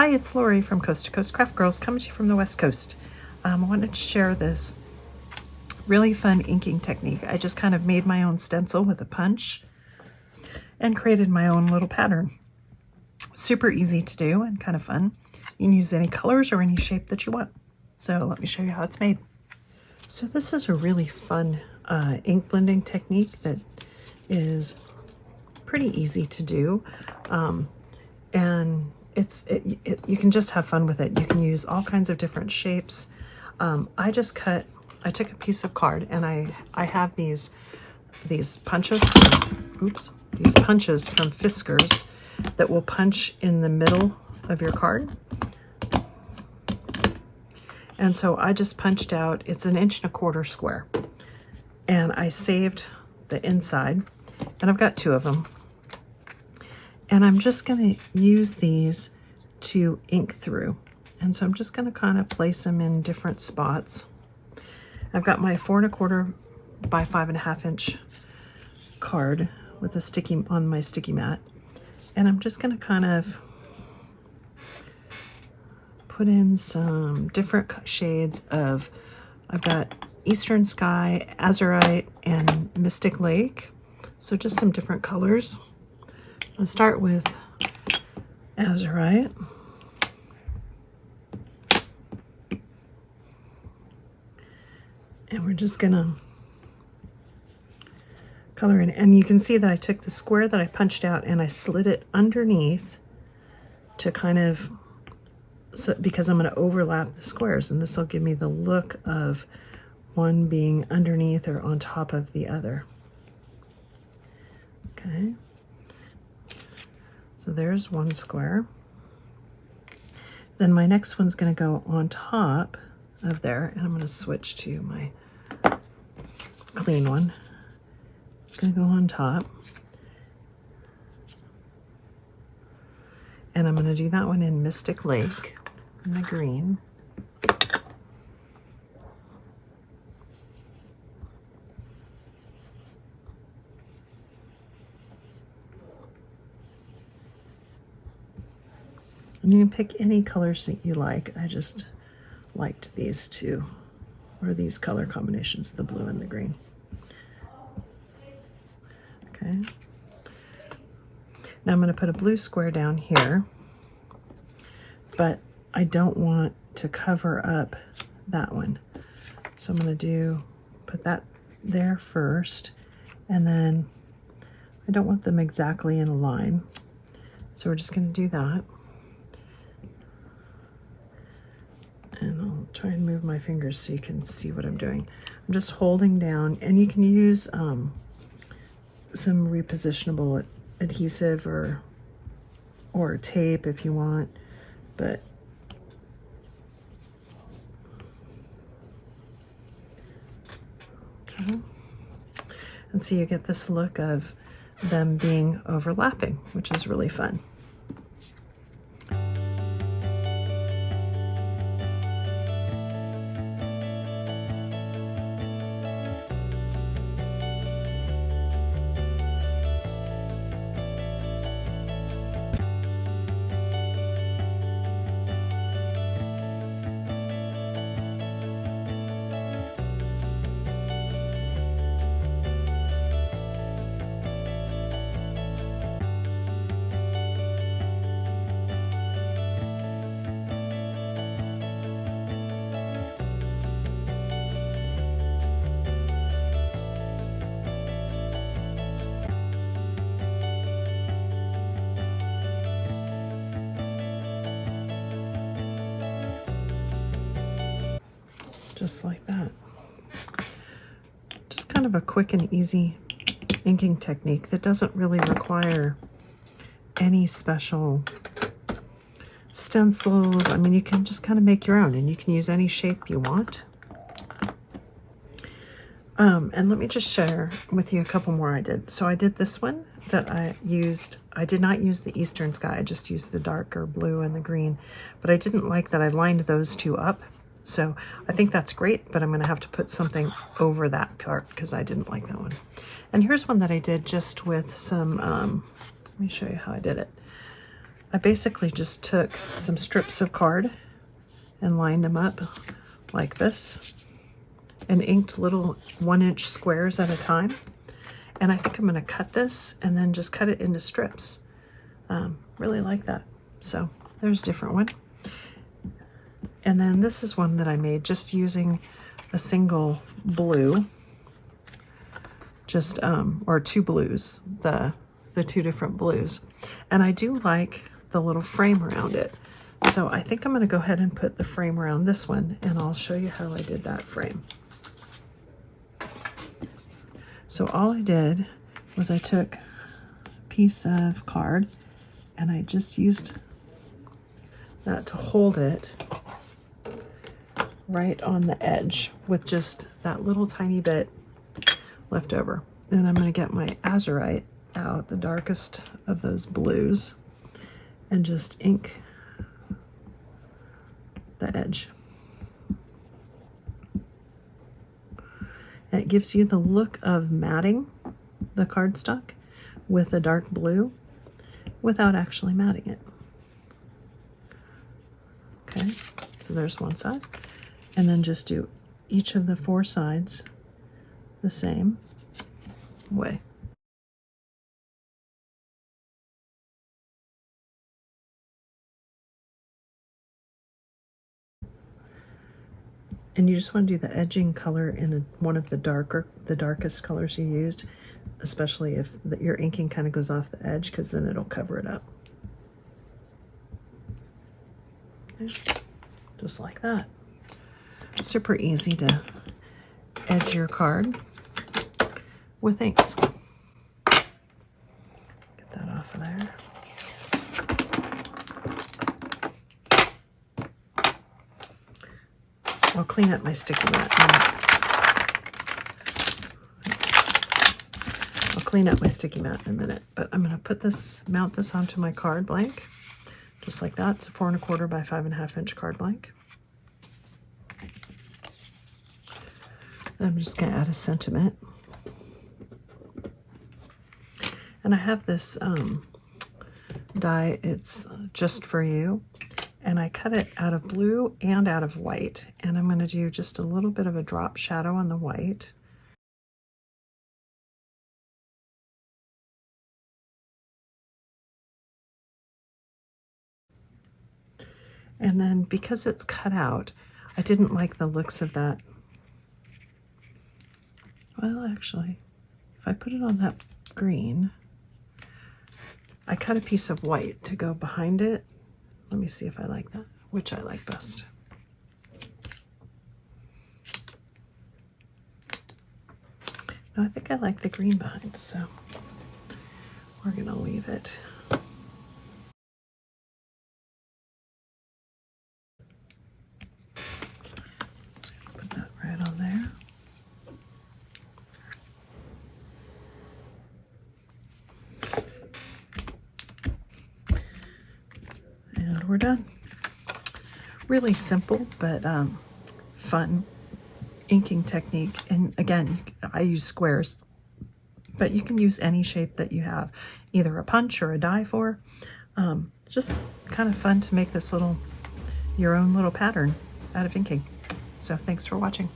Hi, it's Lori from Coast to Coast Craft Girls, coming to you from the West Coast. I wanted to share this really fun inking technique. I just kind of made my own stencil with a punch and created my own little pattern. Super easy to do and kind of fun. You can use any colors or any shape that you want. So let me show you how it's made. So this is a really fun ink blending technique that is pretty easy to do. And you can just have fun with it. You can use all kinds of different shapes. I took a piece of card and I have these punches, these punches from Fiskars that will punch in the middle of your card. And so I just punched out, it's 1 1/4 inch square. And I saved the inside, and I've got 2 of them. And I'm just gonna use these to ink through. And so I'm just gonna kind of place them in different spots. I've got my 4 1/4 by 5.5 inch card with a sticky on my sticky mat. And I'm just gonna kind of put in some different shades of, I've got Eastern Sky, Azurite, and Mystic Lake. So just some different colors. I'll start with Azurite. And we're just gonna color in. And you can see that I took the square that I punched out and I slid it underneath to kind of, because I'm gonna overlap the squares, and this will give me the look of one being underneath or on top of the other. Okay. So there's one square. Then my next one's going to go on top of there, and I'm going to switch to my clean one. It's going to go on top. And I'm going to do that one in Mystic Lake in the green. And you can pick any colors that you like. I just liked these two, or these color combinations, the blue and the green. Okay. Now I'm going to put a blue square down here, but I don't want to cover up that one. So I'm going to put that there first, and then I don't want them exactly in a line. So we're just going to do that. And I'll try and move my fingers so you can see what I'm doing. I'm just holding down, and you can use some repositionable adhesive or tape if you want, but okay. And so you get this look of them being overlapping, which is really fun. Just like that. Just kind of a quick and easy inking technique that doesn't really require any special stencils. I mean, you can just kind of make your own, and you can use any shape you want. And let me just share with you a couple more I did. So I did this one that I used. I did not use the Eastern Sky. I just used the darker blue and the green, but I didn't like that I lined those two up. So I think that's great, but I'm going to have to put something over that part because I didn't like that one. And here's one that I did just with some, let me show you how I did it. I basically just took some strips of card and lined them up like this and inked little 1-inch squares at a time. And I think I'm going to cut this and then just cut it into strips. Really like that. So there's a different one. And then this is one that I made just using a single blue, just or two blues, the two different blues. And I do like the little frame around it. So I think I'm going to go ahead and put the frame around this one, and I'll show you how I did that frame. So all I did was I took a piece of card and I just used that to hold it right on the edge with just that little tiny bit left over. Then I'm going to get my azurite out, the darkest of those blues, and just ink the edge. And it gives you the look of matting the cardstock with a dark blue without actually matting it. Okay, so there's one side. And then just do each of the 4 sides the same way. And you just want to do the edging color in one of the darkest colors you used, especially if your inking kind of goes off the edge, because then it'll cover it up. Okay. Just like that. Super easy to edge your card with inks. Get that off of there. I'll clean up my sticky mat. I'll clean up my sticky mat in a minute, but I'm going to mount this onto my card blank, just like that. It's a 4 1/4 by 5 1/2 inch card blank. I'm just going to add a sentiment. And I have this die, it's just for you. And I cut it out of blue and out of white. And I'm going to do just a little bit of a drop shadow on the white. And then because it's cut out, I didn't like the looks of that. Well, actually, if I put it on that green, I cut a piece of white to go behind it. Let me see if I like that, which I like best. No, I think I like the green behind, so we're gonna leave it. Put that right on there. And we're done. Really simple, but fun inking technique. And again, I use squares, but you can use any shape that you have, either a punch or a die for. Just kind of fun to make this your own little pattern out of inking. So thanks for watching.